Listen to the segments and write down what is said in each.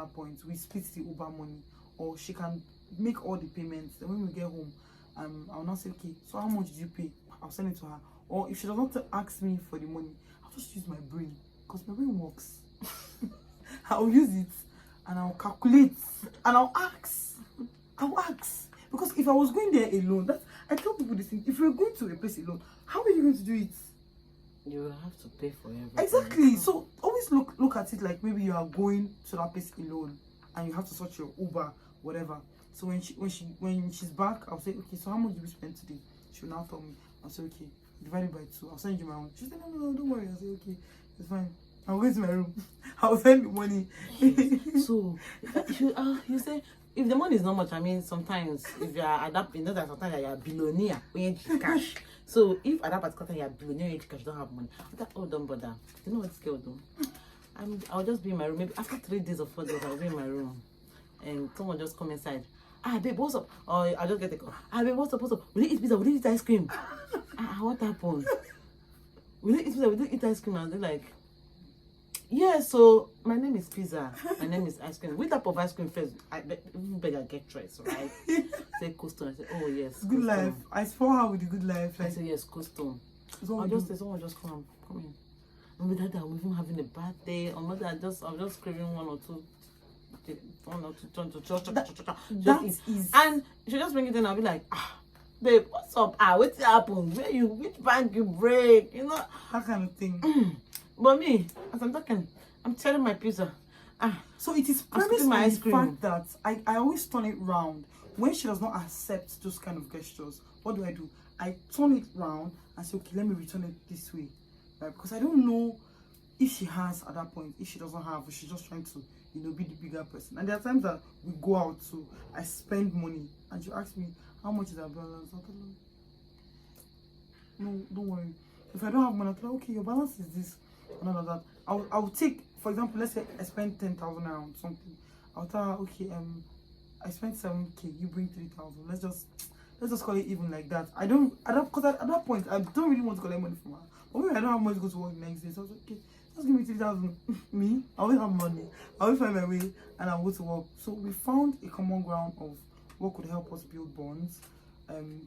that point, we split the Uber money, or she can make all the payments. Then when we get home, I'll now say, okay, so how much did you pay? I'll send it to her. Or if she does not ask me for the money, I'll just use my brain, because my brain works. I'll use it and I'll calculate and I'll ask. Because if I was going there alone, I tell people this thing, if you're going to a place alone, how are you going to do it? You will have to pay for everything. Exactly. So always look at it like maybe you are going to that place alone and you have to sort your Uber, whatever. So when she's back, I'll say, okay, so how much did we spend today? She'll now tell me. I'll say, okay, divide it by 2. I'll send you my own. She'll say, no, don't worry. I'll say, okay, it's fine. I'll go to my room. I'll send the money. So you say, if the money is not much, I mean, sometimes if you are at that, you know that sometimes you are billionaire when you cash. So if at that particular time you are billionaire when you cash, don't have money. Oh, don't bother. You know what this girl do? I'll just be in my room. Maybe after 3 days or 4 days, I'll be in my room, and someone just come inside. Babe, what's up? Or I'll just get a call. Babe, what's up? Will you eat pizza? Will you eat ice cream? What happened? Will you eat pizza? Will you eat ice cream? And they're like, yeah, so my name is Pizza. My name is Ice Cream. Which type of ice cream first? Even better get choice, right? Say Coastone. I say, oh yes. Good Coastone. life. I spoil her with the good life. I say yes, Coastone. I'll just say someone just come in. Maybe that I'm even having a bad day, or maybe I'm just craving one or two. That is. And she just bring it in. I'll be like, babe, what's up? What's happened? Which bank you break? You know that kind of thing. But me, as I'm talking, I'm telling my pizza. So it is premised on the fact that I always turn it round. When she does not accept those kind of gestures, what do? I turn it round and say, okay, let me return it this way. Right? Because I don't know if she has at that point, if she doesn't have, or she's just trying to, be the bigger person. And there are times that we go out, so I spend money, and she asks me, how much is that balance? I'll tell her, no, don't worry. If I don't have money, I'll tell her, okay, your balance is this. And all of that. I'll take, for example, let's say I spent 10,000 around something. I'll tell her, okay, I spent 7K, you bring 3,000. Let's just call it even like that. Because at that point I don't really want to collect money from her. But maybe I don't have money to go to work the next day. So I was like, okay, just give me 3,000. Me, I will have money. I will find my way and I'll go to work. So we found a common ground of what could help us build bonds,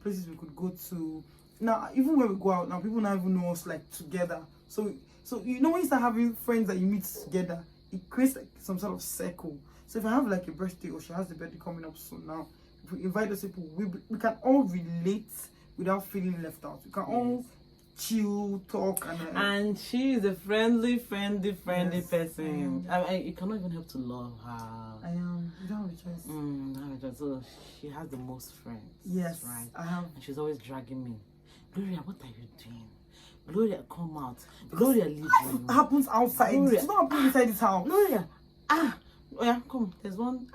places we could go to. Now, even when we go out, now people not even know us like together. So when you start having friends that you meet together, it creates like some sort of circle. So if I have like a birthday, or she has a birthday coming up soon, now if we invite those people, we can all relate without feeling left out. We can all chill, talk, and she is a friendly yes, person. You cannot even help to love her. I am. You don't have a choice. So she has the most friends. Yes, right. I have. And she's always dragging me. Gloria, what are you doing? Gloria, come out. Gloria, leave you. It happens outside. Gloria, it's not happening inside this house. Gloria, oh yeah, come. There's one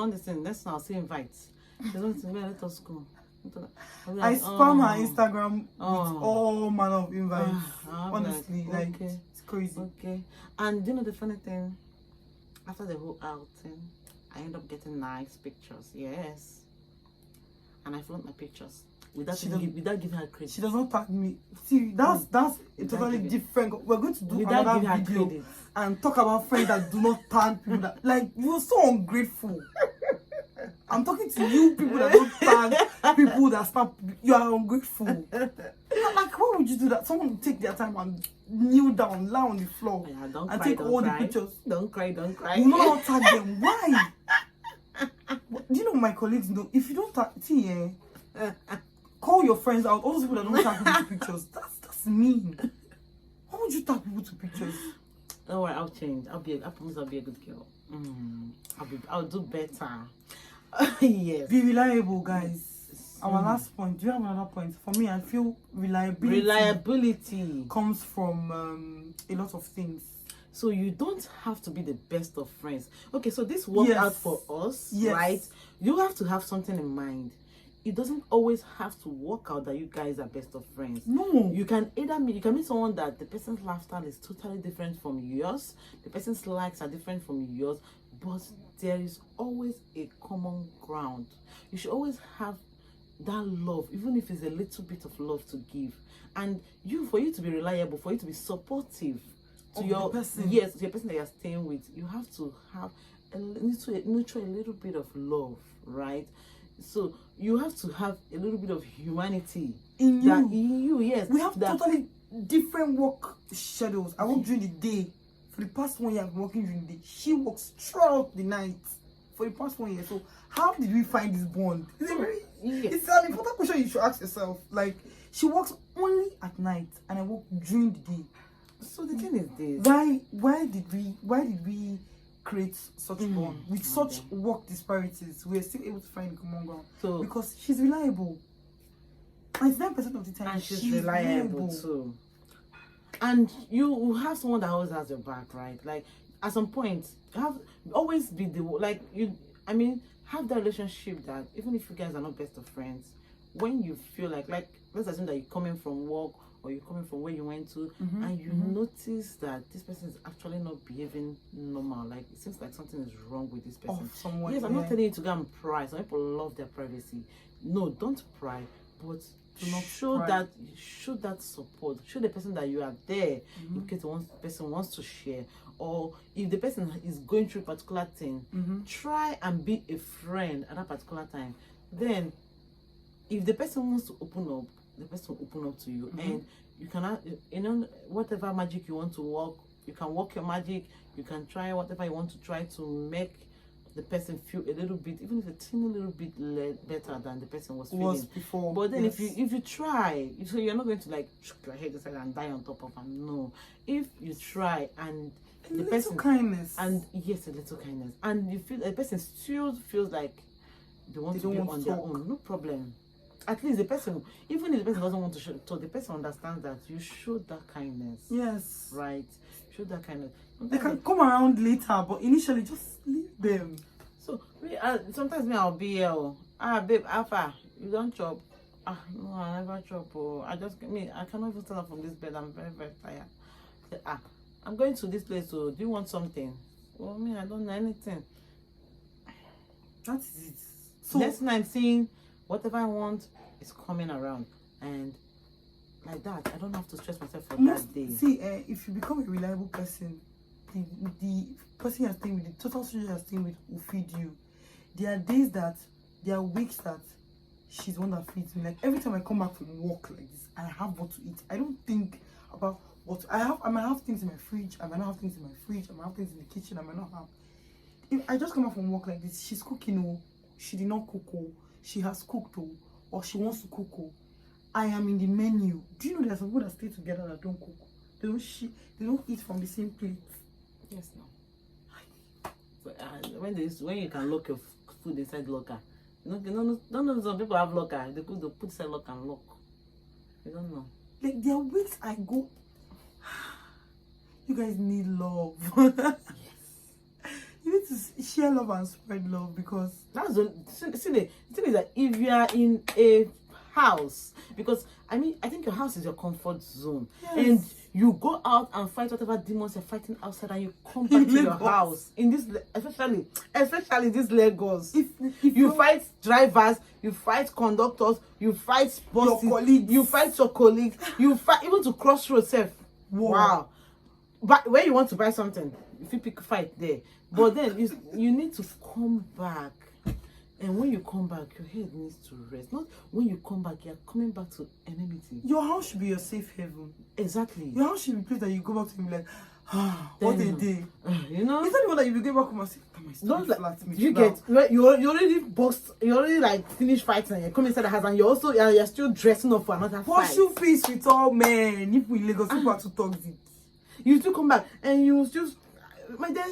this thing. Let's now say invites. There's one thing. Let us go. I spam her Instagram with all manner of invites. Honestly, okay. It's crazy. Okay. And you know the funny thing? After the whole outing, I end up getting nice pictures. Yes. And I flaunt my pictures. Without giving her credit. She does not tag me. See, that's a totally different. We're going to do another video and talk about friends that do not tag people. That, like, you're so ungrateful. I'm talking to you people that don't tag people that spam. You are ungrateful. Like, why would you do that? Someone would take their time and kneel down, lie on the floor, and take all the pictures. Don't cry. You know not tag them. Why? Do you know my colleagues know? If you don't tag, call your friends out. All those people that don't tag people to pictures. That's mean. Why would you tag people to pictures? Don't worry, I'll change. I promise I'll be a good girl. I'll do better. Yes. Be reliable, guys. Our last point. Do you have another point? For me, I feel reliability comes from a lot of things. So you don't have to be the best of friends. Okay, so this worked out for us, right? You have to have something in mind. It doesn't always have to work out that you guys are best of friends. No. You can meet someone that the person's lifestyle is totally different from yours. The person's likes are different from yours. But there is always a common ground. You should always have that love, even if it's a little bit of love to give. And for you to be reliable, for you to be supportive to your person. Yes, to your person that you're staying with, you have to have nurture a little bit of love, right? So you have to have a little bit of humanity In you. Yes. We have totally different work schedules. I work during the day. For the past 1 year, I've been working during the day. She works throughout the night for the past 1 year. So how did we find this bond? It's an important question you should ask yourself. Like, she works only at night and I work during the day. So the thing is this. Why did we create such bond with such work disparities? We're still able to find a common ground. So because she's reliable. 99% of the time, and she's reliable too. And you have someone that always has your back, right? Like at some point, always be the like you. I mean, have that relationship that even if you guys are not best of friends, when you feel like let's assume that you're coming from work or you're coming from where you went to, and you notice that this person is actually not behaving normal. Like it seems like something is wrong with this person. Yes, I'm not telling you to go and pry. Some people love their privacy. No, don't pry, but show that support. Show the person that you are there in case one person wants to share, or if the person is going through a particular thing, try and be a friend at that particular time. Then if the person wants to open up, the person will open up to you, and you can, whatever magic you want to work, you can work your magic. You can try whatever you want to try to make the person feel a little bit, even if a teeny little bit better than the person was feeling before. But then if you try, so you're not going to like shook your head aside and die on top of them. No, if you try and the person kindness, and yes, a little kindness, and you feel the person still feels like they want to be on their own, no problem. At least the person, even if the person doesn't want to show, so the person understands that you showed that kindness. Yes. Right. Show that kindness. They can come around later, but initially just leave them. So sometimes I'll be here. Babe, Alpha, you don't chop. No, I never chop. I cannot even stand up from this bed. I'm very, very tired. I say, I'm going to this place. So do you want something? Oh, I don't know anything. That's it. So next time I'm seeing whatever I want is coming around, and like that, I don't have to stress myself for that day. See, if you become a reliable person, the person you're staying with, the total stranger you're staying with will feed you. There are weeks that she's the one that feeds me. Like every time I come back from work like this, I have what to eat. I don't think about what I have. I might have things in my fridge. I might not have things in my fridge. I might have things in the kitchen. I might not have. If I just come back from work like this, she's cooking. She did not cook. She has cooked, or she wants to cook. I am in the menu. Do you know there are some people that stay together that don't cook? They don't eat from the same plate. Yes, no. But, when you can lock your food inside locker, don't know some people have locker. They put inside locker and lock. You don't know. Like there are weeks I go. You guys need love. Yes. You need to share love and spread love, because that's the thing is that if you are in a house, because I think your house is your comfort zone, and you go out and fight whatever demons you're fighting outside, and you come back to your house in this, especially this Lagos. If you fight drivers, you fight conductors, you fight bosses, you fight your colleagues, you fight even to cross road self. Wow. But when you want to buy something, if you pick a fight there, but then you need to come back. And when you come back, your head needs to rest. Not when you come back, you're coming back to enmity. Your house should be your safe haven. Exactly. Your house should be a place that you go back to and be like, what a day. You know? It's not the one that you will get back home and say, don't flat me. You get, you already boxed, you already like finished fighting, and you come inside the house, and you're still dressing up for another fight. Pursue peace with all men. If we Lagos, people are too toxic. You still come back, and you still, my dear.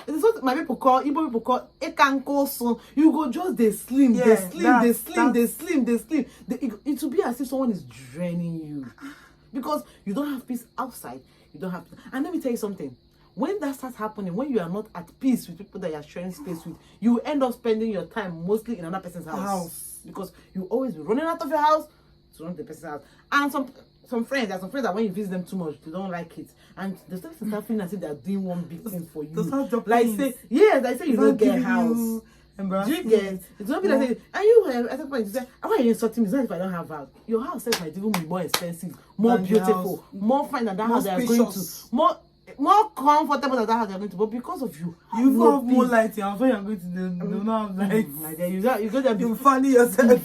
It's what my people call, Igbo people call ekanko son. You go just they slim. It will be as if someone is draining you, because you don't have peace outside. You don't have, and let me tell you something. When that starts happening, when you are not at peace with people that you are sharing space with, you end up spending your time mostly in another person's house. Because you always be running out of your house to run to the person's house. And some friends, there are some friends that when you visit them too much, they don't like it, and they start feeling as if they are doing one big thing for you. Like say you don't get house. Do you get? It's not be like say, and you at some point you say, why are you insulting me? It's not if I don't have house. Your house might even be more expensive, more beautiful, more fine than that house they are going to. More more comfortable than that house you're going to, but because of you, You no have more peace. lighting. I'm afraid you're going to do not have lights. Like that, you go there You funny yourself.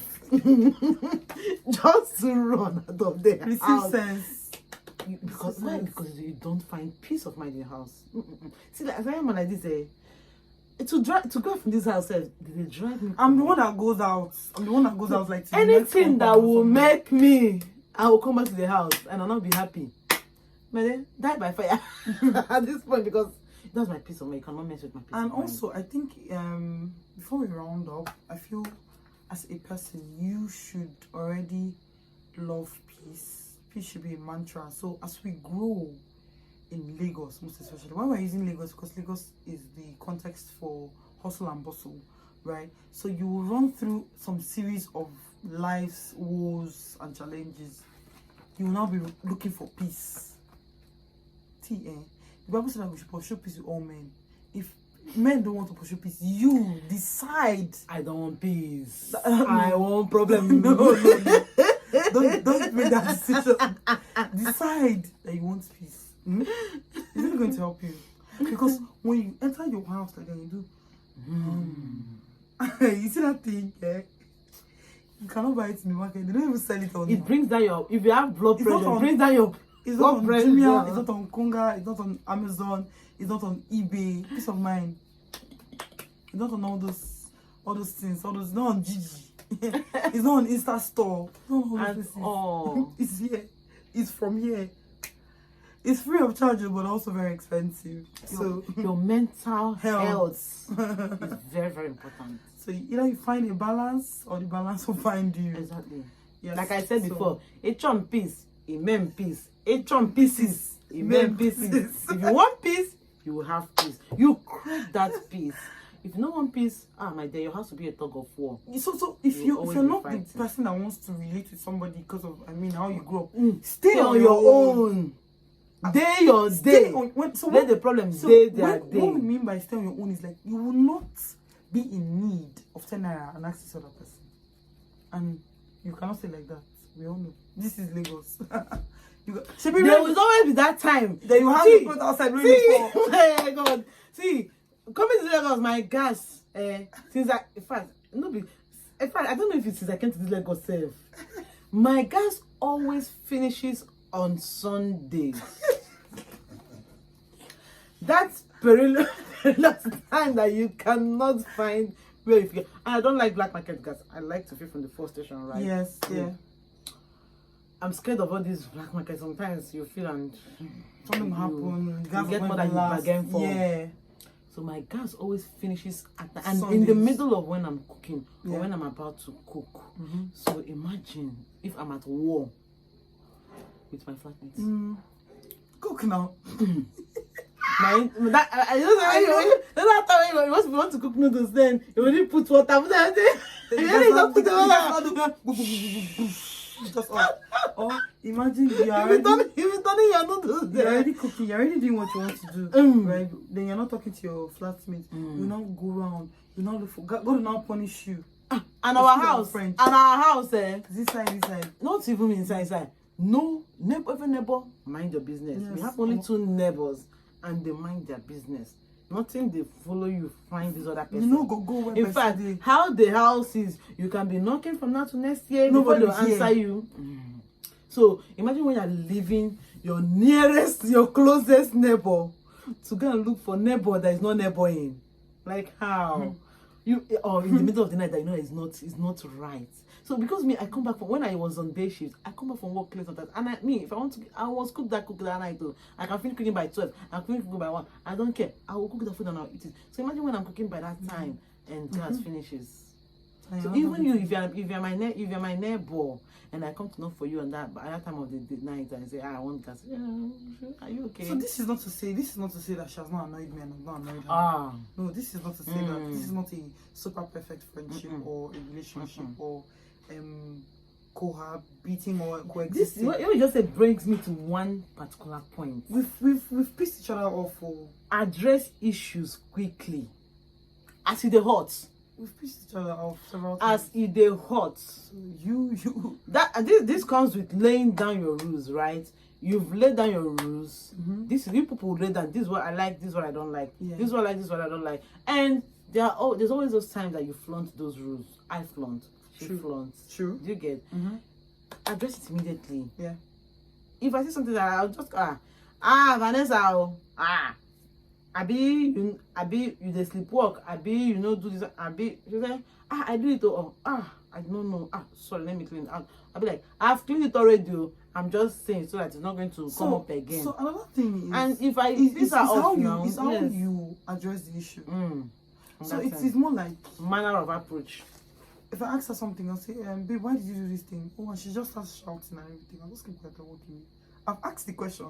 just to run out of there. Receive sense. Because why? Because you don't find peace of mind in your house. See, like, as I am like this, to go from this house, they drive me. I'm the one that goes out. I'm the one that goes out like to the next Anything that compound or will something. make me, I will come back to the house and I'll not be happy. But then die by fire at this point, because that's my peace of mind. You cannot mess with my peace And of mind. also, I think before we round up, I feel as a person you should already love peace. Peace should be a mantra. So as we grow in Lagos, most especially when we're using Lagos, because Lagos is the context for hustle and bustle, right? So you will run through some series of life's woes and challenges. You will now be looking for peace. The Bible said that we should pursue peace with all men. If men don't want to pursue peace, you decide. I don't want peace. I want problem. No. Don't make that decision. Decide that you want peace. It's not going to help you. Because when you enter your house like that, you do. You see that thing? Yeah? You cannot buy it in the market. They don't even sell it on. It brings down your, if you have blood It's pressure, not on- it brings down your It's not blood on pressure. Jumia, it's not on Konga, it's not on Amazon, it's not on eBay. Peace of mind. It's not on all those things, it's not on Gigi. It's not on Insta store. It's not on all those places. Oh, It's here. It's from here. It's free of charge, but also very expensive. So your mental health is so very, very important. either you find a balance or the balance will find you. Exactly. Yes. Like I said So, before, a chunk peace, a men peace. A chunk pieces, a men pieces. If you want peace, you will have peace. You crave that peace. If you don't want peace, my dear, your house will be a tug of war. So if You'll you're always be not fighting. the person that wants to relate with somebody because of how you grew up, Stay on your own. Day your day. Let the problem day their day. What we mean by stay on your own is like you will not be in need of 10 naira and ask this other person. And you cannot say like that. We all know. This is Lagos. There will always be that time that you have to go outside really for. Oh my God. See, coming to Lagos, my gas, since I don't know if it's since I came to this Lagos self. My gas always finishes on Sundays. That's perilous time that you cannot find where you feel. And I don't like black market gas. I like to fill from the first station, right? Yes, yeah. I'm scared of all these black markets. Sometimes you feel and Something will happen. you get more than you bargain for. Yeah. So my gas always finishes at the, and in Sundays. the middle of when I'm cooking Yeah. or when I'm about to cook. So imagine if I'm at war with my flatmates. Cook now. My that I that time when you want to cook noodles, then you already put water. You don't put the water. Just or imagine you are You've already, done your noodles you're there. already cooking, you're already doing what you want to do, right? Then you're not talking to your flatmate. You now go around, you now look for God will now punish you. And our house, This side. not even inside. No neighbor, every neighbor mind your business. Yes. We have only 2 neighbors, and they mind their business. Nothing they follow you, find this other person. You know, go where In fact, how the house is, you can be knocking from now to next year. Nobody Nobody will will answer you. So imagine when you're leaving your nearest, your closest neighbor to go and look for neighbor that is not neighboring. Like how? You or in the middle of the night that you know it's not right. So because me, I come back from when I was on day shift, I come back from work late sometimes. And if I want to, I was cook that night too. I can finish cooking by 12. I can finish cooking by 1. I don't care. I will cook the food and I'll eat it. So imagine when I'm cooking by that time and gas finishes. So even you, if you're my neighbor, and I come to knock for you on that, but at that time of the night, and say, I want gas. Yeah, are you okay? So this is not to say that she has not annoyed me and I've not annoyed her. No, this is not to say that this is not a super perfect friendship or a relationship or cohabiting or This coexisting. what you just said brings me to one particular point. We've pissed each other off for. Address issues quickly. As it dey hot. We've pissed each other off several times. As it dey hot. You This comes with laying down your rules, right? you've laid down your rules. Mm-hmm. This is you people lay down. This is what I like. This is what I don't like. Yeah. This is what I like. This is what I don't like. And there's always those times that you flaunt those rules. I flaunt. She True. flaunts. True. Do you get? Address it immediately. Yeah. If I see something that I'll just Vanessa, Abi you dey sleepwalk, Abi you know do this, Abi she say I do it I don't know, sorry, let me clean it out. I'll be like, I've cleaned it already. I'm just saying so that it's not going to come up again. So another thing is, and if I these are off now, it's how yes. you address the issue. So it sense. is more like Manner of approach. if I ask her something, I'll say, babe, why did you do this thing? Oh, and she just starts shouting and everything. I'll just keep quiet and walking. I've asked the question.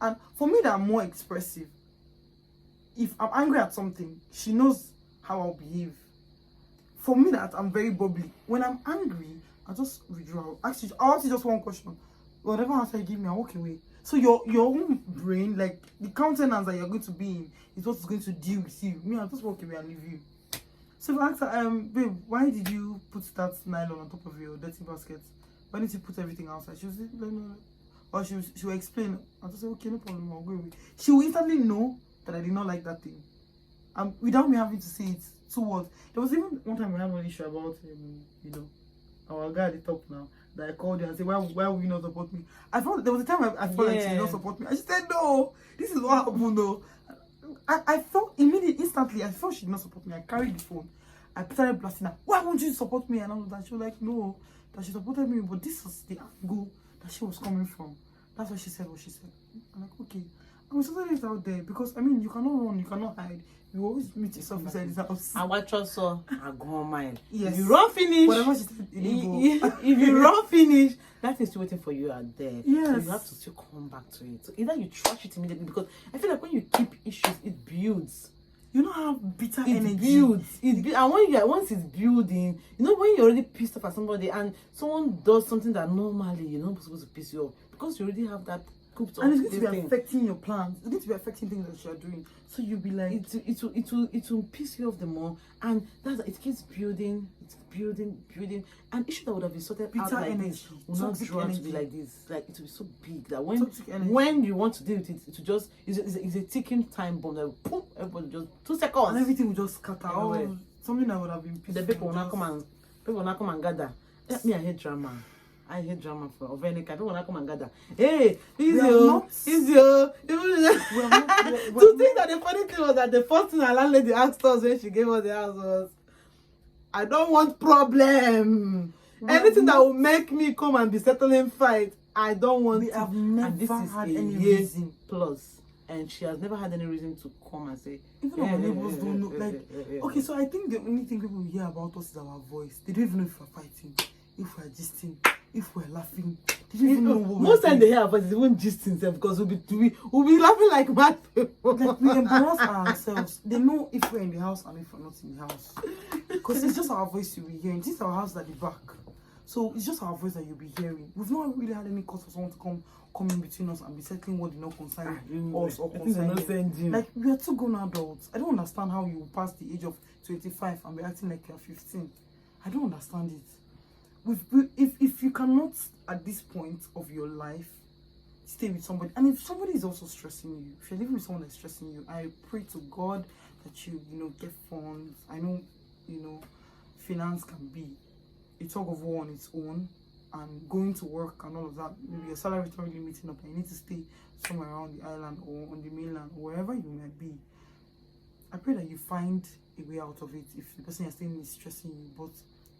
And for me, that I'm more expressive. If I'm angry at something, she knows how I'll behave. For me, that I'm very bubbly. When I'm angry, I just withdraw. Actually, I'll ask you just one question. Whatever answer you give me, I'll walk away. So your own brain, like the countenance that you're going to be in, is what's going to deal with you. Me, I'll just walk away and leave you. So if I ask her, babe, why did you put that nylon on top of your dirty basket? Why didn't you put everything outside? She will say, no. Or she will explain. I'll just say, okay, no problem, I'll go away. She will instantly know that I did not like that thing. Without me having to say it 2 words. There was even one time we had one issue about, our guy at the top now, that I called her and said, why will you not support me? I felt there was a time I felt like she did not support me. And she said, no, this is what happened though. I felt instantly, I felt she did not support me. I carried the phone. I started blasting her, why won't you support me? And all of that. She was like, no, that she supported me, but this was the angle that she was coming from. That's why she said what she said. I'm like, okay. And we started it out there because, you cannot run, you cannot hide. You always meet yourself inside this house. I watch also, I go on mine. Yes. If you run finish, whatever she said, if you run finish, that is still waiting for you out there. Yes. So you have to still come back to it. So either you trash it immediately, because I feel like when you keep issues, it builds. You know how bitter It energy builds. And once it's building, when you're already pissed off at somebody and someone does something that normally you're not supposed to piss you off, because you already have that cooked up. and it's going to be affecting your plans. It's going to be affecting things that you're doing. So you'll be like, it will piss you off the more, and it keeps building. It's building, and issue that would have been sorted out like energy, this will not toxic draw to energy. be like this. Like it will be so big that Toxic energy. when you want to deal with it, it will just it's a ticking time bomb that will boom, everybody just 2 seconds and everything will just scatter. Everywhere. Something that would have been peaceful. The people will not come and gather. Me, I hate drama. I hate drama of any kind. People will not come and gather. Hey, easy. To think that the funny thing was that the first thing our landlady asked us when she gave us the house was, I don't want problem. Anything that will make me come and be settling fight, I don't want. We have never had any reason. Plus, and she has never had any reason to come and say. Even our neighbors don't know. Okay, so I think the only thing people hear about us is our voice. They don't even know if we're fighting, if we're gisting, if we're laughing. They don't even know what most times they hear our voices, even gisting them, because we'll be laughing like mad people. Like we embarrass ourselves. They know if we're in the house and if we're not in the house. Because it's just our voice you'll be hearing. This is our house at the back. So it's just our voice that you'll be hearing. We've not really had any cause for someone to come in between us and be settling what did not concern us or concern them. Like, we are 2 grown adults. I don't understand how you pass the age of 25 and be acting like you're 15. I don't understand it. If you cannot, at this point of your life, stay with somebody, and if somebody is also stressing you, if you're living with someone that's stressing you, I pray to God that you get funds. I know, finance can be a tug of war on its own, and going to work and all of that. Maybe your salary is already meeting up and you need to stay somewhere around the island or on the mainland or wherever you might be. I pray that you find a way out of it if the person you're staying with is stressing you. But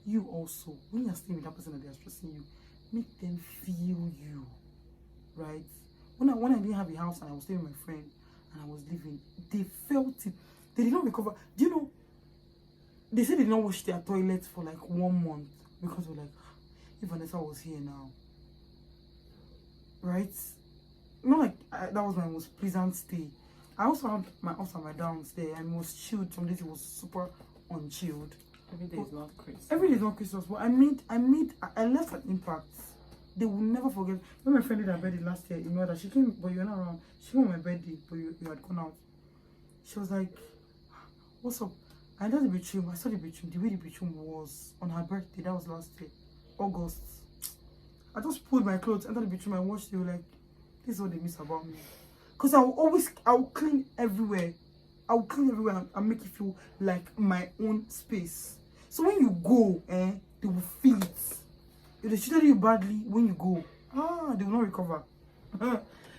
you also, when you're staying with that person that they're stressing you, make them feel you, right? When I didn't have a house and I was staying with my friend and I was living, they felt it. They did not recover. Do you know, they said they did not wash their toilets for like 1 month because we're like, if Vanessa was here now, right? Not like that was my most pleasant stay. I also had my ups and my downs there, and it was chilled. Some days it was super unchilled. Every day is not Christmas. Every day is not Christmas, but I left an impact. They will never forget. When my friend did her birthday last year, that she came, but you were not around. She came on my birthday, but you had gone out. She was like, what's up? I entered the bedroom. I saw the bedroom. The way the bedroom was on her birthday, that was last year, August. I just pulled my clothes, entered the bedroom, and watched. They were like, This is what they miss about me. Because I'll clean everywhere. I'll clean everywhere and make it feel like my own space. So when you go, they will feel it. If they treated you badly when you go, they will not recover.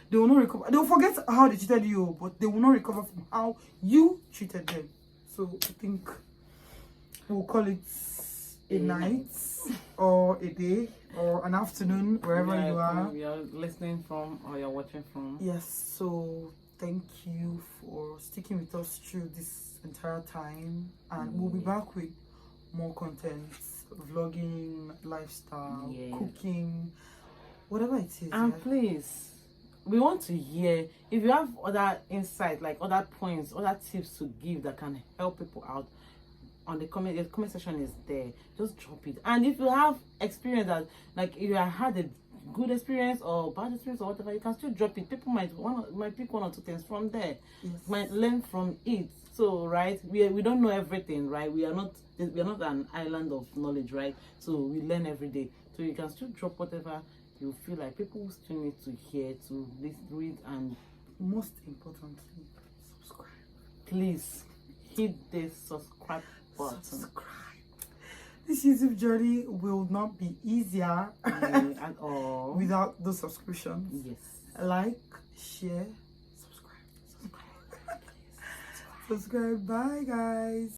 They will not recover. They will forget how they treated you, but they will not recover from how you treated them. So I think we'll call it a night or a day or an afternoon, wherever you are. You're listening from or you're watching from. Yes, so thank you for sticking with us through this entire time. And we'll be back with more content, vlogging, lifestyle, cooking, whatever it is. And please, we want to hear if you have other insight, like other points, other tips to give that can help people out. On the comment section is there. Just drop it. And if you have experience that, like if you have had a good experience or bad experience or whatever, you can still drop it. People might pick one or two things from there. Yes. Might learn from it. So right, we don't know everything, right? We are not an island of knowledge, right? So we learn every day. So you can still drop whatever you feel like people still need to hear, to read, and most importantly, subscribe. Please hit the subscribe button. Subscribe. This YouTube journey will not be easier at all without the subscriptions. Yes. Like, share, subscribe. Subscribe. Bye, guys.